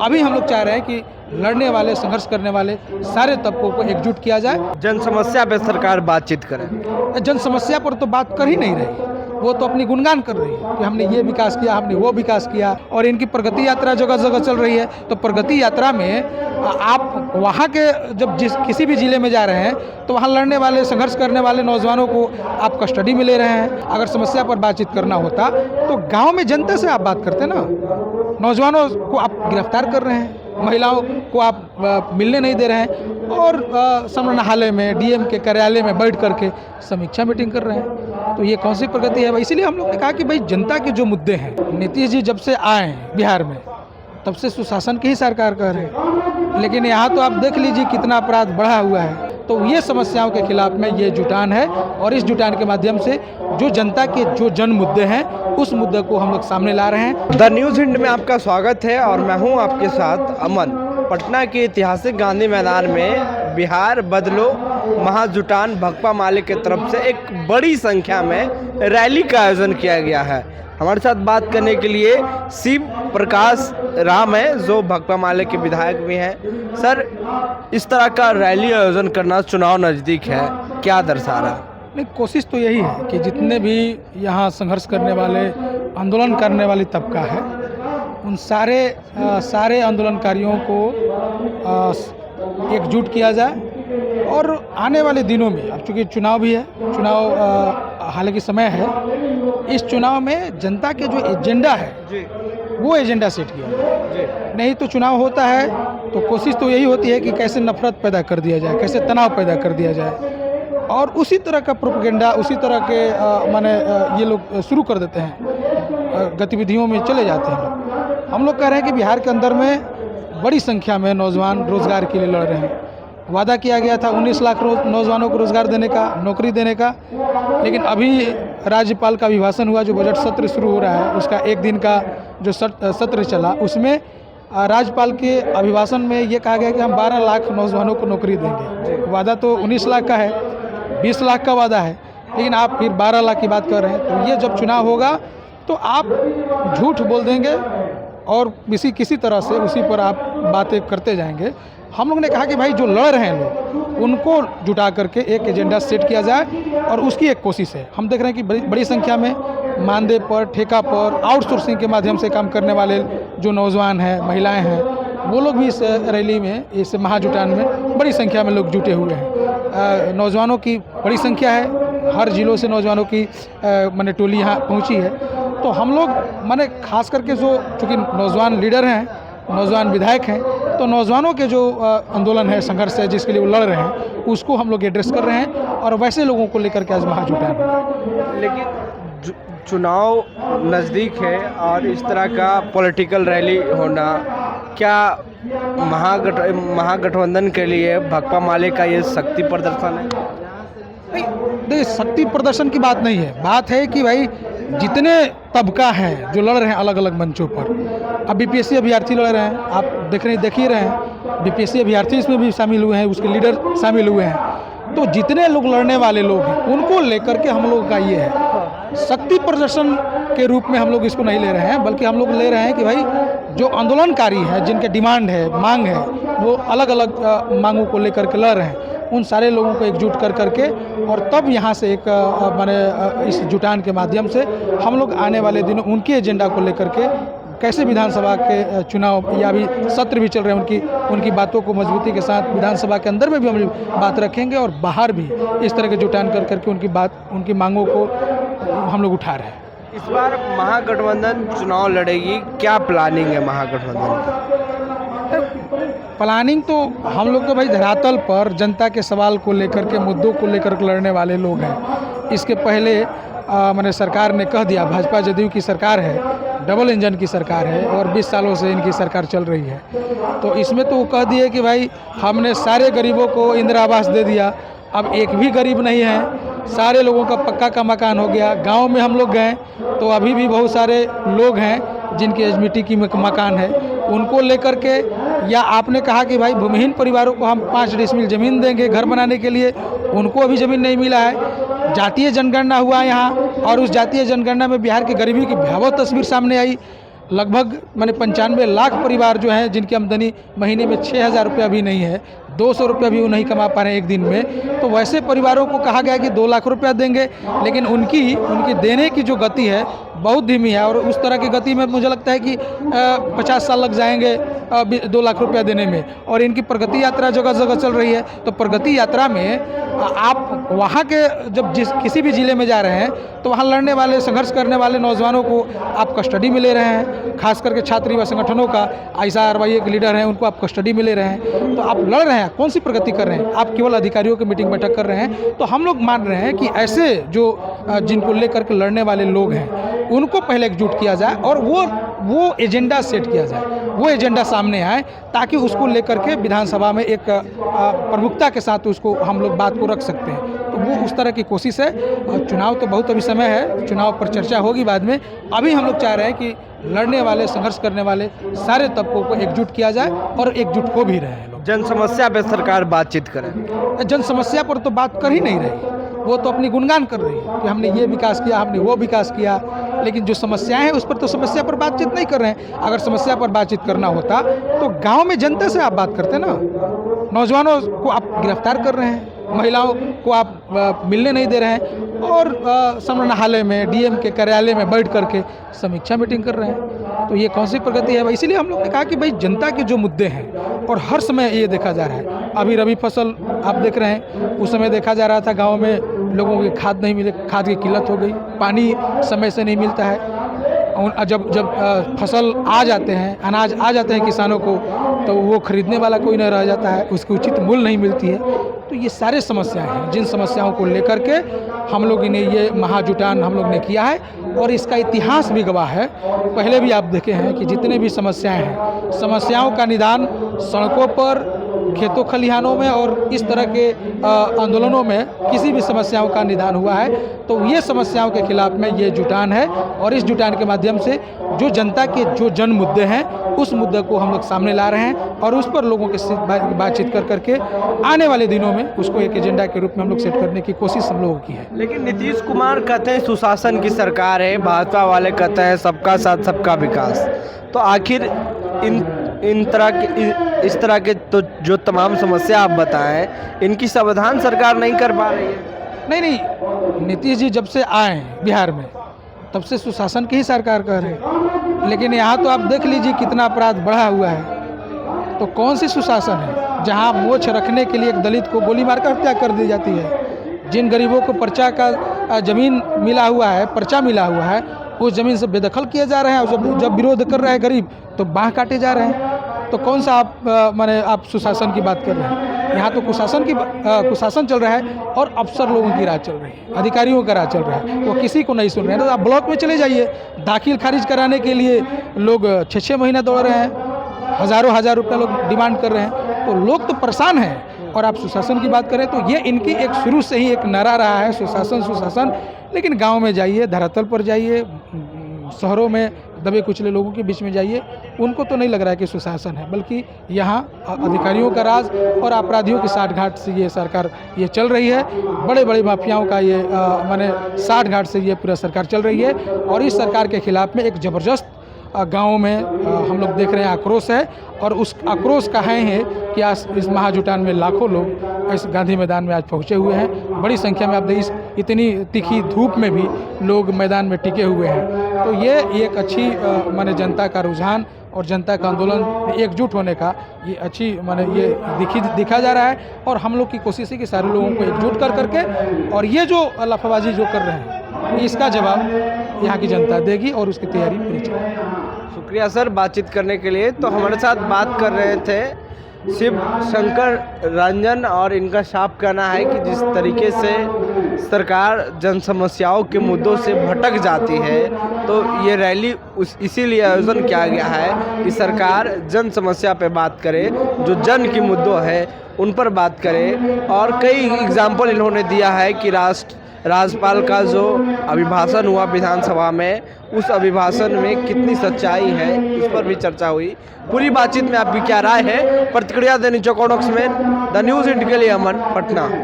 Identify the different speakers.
Speaker 1: अभी हम लोग चाह रहे हैं कि लड़ने वाले, संघर्ष करने वाले सारे तबकों को एकजुट किया जाए।
Speaker 2: जन समस्या पे सरकार बातचीत करे।
Speaker 1: जन समस्या पर तो बात कर ही नहीं रही, वो तो अपनी गुणगान कर रही है कि हमने ये विकास किया, हमने वो विकास किया, और इनकी प्रगति यात्रा जगह जगह चल रही है। तो प्रगति यात्रा में आप वहाँ के जब किसी भी ज़िले में जा रहे हैं तो वहाँ लड़ने वाले, संघर्ष करने वाले नौजवानों को आप कस्टडी में ले रहे हैं। अगर समस्या पर बातचीत करना होता तो गाँव में जनता से आप बात करते ना। नौजवानों को आप गिरफ्तार कर रहे हैं, महिलाओं को आप मिलने नहीं दे रहे हैं, और समाहरणालय में, डीएम के कार्यालय में बैठ करके समीक्षा मीटिंग कर रहे हैं। तो ये कौन सी प्रगति है भाई? इसीलिए हम लोग ने कहा कि भाई जनता के जो मुद्दे हैं, नीतीश जी जब से आए बिहार में तब से सुशासन की ही सरकार कर रहे हैं, लेकिन यहाँ तो आप देख लीजिए कितना अपराध बढ़ा हुआ है। तो ये समस्याओं के खिलाफ में ये जुटान है, और इस जुटान के माध्यम से जो जनता के जो जन मुद्दे हैं उस मुद्दे को हम लोग सामने ला रहे हैं।
Speaker 2: द न्यूज़ हिंद में आपका स्वागत है और मैं हूं आपके साथ अमन। पटना के ऐतिहासिक गांधी मैदान में बिहार बदलो महाजुटान भकपा माले की तरफ से एक बड़ी संख्या में रैली का आयोजन किया गया है। हमारे साथ बात करने के लिए शिव प्रकाश राम है, जो भकपा माले के विधायक भी हैं। सर, इस तरह का रैली आयोजन करना, चुनाव नज़दीक है, क्या दर्शा रहा?
Speaker 1: नहीं, कोशिश तो यही है कि जितने भी यहाँ संघर्ष करने वाले, आंदोलन करने वाली तबका है, उन सारे आंदोलनकारियों को एकजुट किया जाए। और आने वाले दिनों में, अब चूँकि चुनाव भी है, चुनाव हालांकि समय है, इस चुनाव में जनता के जो एजेंडा है वो एजेंडा सेट किया जाए। नहीं तो चुनाव होता है तो कोशिश तो यही होती है कि कैसे नफरत पैदा कर दिया जाए, कैसे तनाव पैदा कर दिया जाए, और उसी तरह का प्रोपेगेंडा, उसी तरह के ये लोग शुरू कर देते हैं, गतिविधियों में चले जाते हैं। हम लोग कह रहे हैं कि बिहार के अंदर में बड़ी संख्या में नौजवान रोजगार के लिए लड़ रहे हैं। वादा किया गया था 19 लाख नौजवानों को रोजगार देने का, नौकरी देने का, लेकिन अभी राज्यपाल का अभिभाषण हुआ, जो बजट सत्र शुरू हो रहा है उसका एक दिन का जो सत्र चला, उसमें राज्यपाल के अभिभाषण में ये कहा गया कि हम 12 लाख नौजवानों को नौकरी देंगे। वादा तो 19 लाख का है, 20 लाख का वादा है, लेकिन आप फिर 12 लाख की बात कर रहे हैं। तो ये जब चुनाव होगा तो आप झूठ बोल देंगे और किसी तरह से उसी पर आप बातें करते जाएंगे। हम लोग ने कहा कि भाई जो लड़ रहे हैं लोग, उनको जुटा करके एक एजेंडा सेट किया जाए, और उसकी एक कोशिश है। हम देख रहे हैं कि बड़ी संख्या में मानदेय पर, ठेका पर, आउटसोर्सिंग के माध्यम से काम करने वाले जो नौजवान हैं, महिलाएं हैं, वो लोग भी इस रैली में, इस महाजुटान में बड़ी संख्या में लोग जुटे हुए हैं। नौजवानों की बड़ी संख्या है, हर जिलों से नौजवानों की माने टोली यहाँ पहुँची है। तो हम लोग माने खास करके जो, चूँकि नौजवान लीडर हैं, नौजवान विधायक हैं, तो नौजवानों के जो आंदोलन है, संघर्ष है, जिसके लिए वो लड़ रहे हैं, उसको हम लोग एड्रेस कर रहे हैं, और वैसे लोगों को लेकर के आज महाजुटान है।
Speaker 2: लेकिन चुनाव नज़दीक है और इस तरह का पॉलिटिकल रैली होना, क्या महागठबंधन के लिए भकपा माले का ये शक्ति प्रदर्शन है?
Speaker 1: नहीं, देखिए, शक्ति प्रदर्शन की बात नहीं है। बात है कि भाई जितने तबका हैं जो लड़ रहे हैं अलग अलग मंचों पर, अब बीपीएससी अभ्यर्थी लड़ रहे हैं, आप देख ही रहे हैं, बीपीएससी अभ्यर्थी इसमें भी शामिल हुए हैं, उसके लीडर शामिल हुए हैं। तो जितने लोग लड़ने वाले लोग हैं उनको लेकर के हम लोग का ये है, शक्ति प्रदर्शन के रूप में हम लोग इसको नहीं ले रहे हैं, बल्कि हम लोग ले रहे हैं कि भाई जो आंदोलनकारी है, जिनके डिमांड है, मांग है, वो अलग अलग मांगों को लेकर के लड़ रहे हैं, उन सारे लोगों को एकजुट कर करके, और तब यहाँ से एक माने इस जुटान के माध्यम से हम लोग आने वाले दिनों उनके एजेंडा को लेकर के, कैसे विधानसभा के चुनाव या भी सत्र भी चल रहे हैं, उनकी बातों को मजबूती के साथ विधानसभा के अंदर में भी हम बात रखेंगे, और बाहर भी इस तरह के जुटान कर करके उनकी मांगों को हम लोग उठा रहे हैं।
Speaker 2: इस बार महागठबंधन चुनाव लड़ेगी, क्या प्लानिंग है महागठबंधन?
Speaker 1: प्लानिंग तो हम लोग तो भाई धरातल पर जनता के सवाल को लेकर के, मुद्दों को लेकर के लड़ने वाले लोग हैं। इसके पहले मैंने सरकार ने कह दिया, भाजपा जदयू की सरकार है, डबल इंजन की सरकार है, और 20 सालों से इनकी सरकार चल रही है। तो इसमें तो वो कह दिए कि भाई हमने सारे गरीबों को इंदिरा आवास दे दिया, अब एक भी गरीब नहीं है, सारे लोगों का पक्का का मकान हो गया। गांव में हम लोग गए तो अभी भी बहुत सारे लोग हैं जिनके एचमिटी की मकान है, उनको लेकर के, या आपने कहा कि भाई भूमिहीन परिवारों को हम 5 डिसमिल ज़मीन देंगे घर बनाने के लिए, उनको अभी ज़मीन नहीं मिला है। जातीय जनगणना हुआ यहाँ, और उस जातीय जनगणना में बिहार की गरीबी की भयावह तस्वीर सामने आई। लगभग मैंने 95 लाख परिवार जो हैं जिनकी आमदनी महीने में 6,000 रुपया भी नहीं है, 200 रुपया भी वो नहीं कमा पा रहे हैं एक दिन में, तो वैसे परिवारों को कहा गया कि 2 लाख रुपया देंगे, लेकिन उनकी देने की जो गति है बहुत धीमी है। और उस तरह की गति में मुझे लगता है कि 50 साल लग जाएंगे 2 लाख रुपया देने में। और इनकी प्रगति यात्रा जगह जगह चल रही है, तो प्रगति यात्रा में आप वहाँ के जब किसी भी ज़िले में जा रहे हैं तो वहाँ लड़ने वाले, संघर्ष करने वाले नौजवानों को आप कस्टडी में ले रहे हैं, खास करके छात्र युवा संगठनों का ISRY एक लीडर हैं, उनको आप कस्टडी में ले रहे हैं। तो आप लड़ रहे हैं, कौन सी प्रगति कर रहे हैं? आप केवल अधिकारियों की मीटिंग बैठक कर रहे हैं। तो हम लोग मान रहे हैं कि ऐसे जो जिनको लेकर के लड़ने वाले लोग हैं उनको पहले एकजुट किया जाए और वो एजेंडा सेट किया जाए, वो एजेंडा सामने आए, ताकि उसको लेकर के विधानसभा में एक प्रमुखता के साथ उसको हम लोग बात को रख सकते हैं। तो वो उस तरह की कोशिश है। चुनाव तो बहुत अभी समय है, चुनाव पर चर्चा होगी बाद में। अभी हम लोग चाह रहे हैं कि लड़ने वाले, संघर्ष करने वाले सारे तबकों को एकजुट किया जाए और एकजुट हो भी रहे हैं लोग।
Speaker 2: जन समस्या पे सरकार बातचीत करे,
Speaker 1: जन समस्या पर तो बात कर ही नहीं रही, वो तो अपनी गुणगान कर रही है कि हमने ये विकास किया, हमने वो विकास किया, लेकिन जो समस्याएं हैं उस पर तो समस्या पर बातचीत नहीं कर रहे हैं। अगर समस्या पर बातचीत करना होता तो गांव में जनता से आप बात करते ना। नौजवानों को आप गिरफ्तार कर रहे हैं, महिलाओं को आप मिलने नहीं दे रहे हैं और समाहरणालय में, DM के कार्यालय में बैठ करके समीक्षा मीटिंग कर रहे हैं। तो ये कौन सी प्रगति है भाई? इसीलिए हम लोग ने कहा कि भाई जनता के जो मुद्दे हैं और हर समय ये देखा जा रहा है। अभी रबी फसल आप देख रहे हैं, उस समय देखा जा रहा था गाँव में लोगों की खाद नहीं मिले, खाद की किल्लत हो गई, पानी समय से नहीं मिलता है। जब फसल आ जाते हैं, अनाज आ जाते हैं किसानों को, तो वो खरीदने वाला कोई नहीं रह जाता है, उसकी उचित मूल्य नहीं मिलती है। तो ये सारे समस्याएं हैं, जिन समस्याओं को लेकर के हम लोग ने ये महाजुटान हम लोग ने किया है और इसका इतिहास भी गवाह है। पहले भी आप देखे हैं कि जितने भी समस्याएं हैं, समस्याओं का निदान सड़कों पर, खेतों खलिहानों में और इस तरह के आंदोलनों में किसी भी समस्याओं का निदान हुआ है। तो ये समस्याओं के खिलाफ में ये जुटान है और इस जुटान के माध्यम से जो जनता के जो जन मुद्दे हैं उस मुद्दे को हम लोग सामने ला रहे हैं और उस पर लोगों के साथ बातचीत कर करके आने वाले दिनों में उसको एक एजेंडा के रूप में हम लोग सेट करने की कोशिश हम लोगों की है।
Speaker 2: लेकिन नीतीश कुमार कहते हैं सुशासन की सरकार है, भाजपा वाले कहते हैं सबका साथ सबका विकास। तो आखिर इस तरह के तो जो तमाम समस्या आप बताएं, इनकी समाधान सरकार नहीं कर पा रही है।
Speaker 1: नहीं, नीतीश जी जब से आए हैं बिहार में तब से सुशासन की ही सरकार कर रहे हैं, लेकिन यहाँ तो आप देख लीजिए कितना अपराध बढ़ा हुआ है। तो कौन सी सुशासन है जहाँ मोछ रखने के लिए एक दलित को गोली मारकर हत्या कर दी जाती है? जिन गरीबों को पर्चा का ज़मीन मिला हुआ है, पर्चा मिला हुआ है, उस ज़मीन से बेदखल किए जा रहे हैं और जब विरोध कर रहे हैं गरीब तो बाँह काटे जा रहे हैं। तो कौन सा आप सुशासन की बात कर रहे हैं? यहाँ तो कुशासन चल रहा है और अफसर लोगों की राज चल रही है, अधिकारियों का राज चल रहा है, वो किसी को नहीं सुन रहे हैं। तो आप ब्लॉक में चले जाइए, दाखिल खारिज कराने के लिए लोग 6-6 महीना दौड़ रहे हैं, हज़ारों रुपये लोग डिमांड कर रहे हैं। तो लोग तो परेशान हैं और आप सुशासन की बात करें तो ये इनकी एक शुरू से ही एक नारा रहा है, सुशासन। लेकिन गाँव में जाइए, धरातल पर जाइए, शहरों में दबे कुचले लोगों के बीच में जाइए, उनको तो नहीं लग रहा है कि सुशासन है, बल्कि यहाँ अधिकारियों का राज और अपराधियों की साठगांठ से ये सरकार ये चल रही है। बड़े बड़े माफियाओं का ये साठगांठ से ये पूरा सरकार चल रही है और इस सरकार के खिलाफ में एक ज़बरदस्त गाँव में हम लोग देख रहे हैं आक्रोश है और उस आक्रोश का है कि आज इस महाजुटान में लाखों लोग इस गांधी मैदान में आज पहुंचे हुए हैं। बड़ी संख्या में आप देखिए, इतनी तीखी धूप में भी लोग मैदान में टिके हुए हैं। तो ये एक अच्छी जनता का रुझान और जनता का आंदोलन एकजुट होने का ये अच्छी ये दिखा जा रहा है और हम लोग की कोशिश है कि सारे लोगों को एकजुट कर करके और ये जो लफाबाजी जो कर रहे हैं इसका जवाब यहाँ की जनता देगी और उसकी तैयारी पूरी चलेगी।
Speaker 2: शुक्रिया सर बातचीत करने के लिए। तो हमारे साथ बात कर रहे थे शिव शंकर रंजन और इनका साफ कहना है कि जिस तरीके से सरकार जन समस्याओं के मुद्दों से भटक जाती है तो ये रैली इसीलिए आयोजन किया गया है कि सरकार जन समस्या पे बात करे, जो जन की मुद्दों है उन पर बात करे। और कई एग्जाम्पल इन्होंने दिया है कि राज्यपाल का जो अभिभाषण हुआ विधानसभा में, उस अभिभाषण में कितनी सच्चाई है इस पर भी चर्चा हुई। पूरी बातचीत में आपकी क्या राय है? प्रतिक्रिया देनी चौकोनॉक्स में द न्यूज़ इंडिया के लिए अमन, पटना।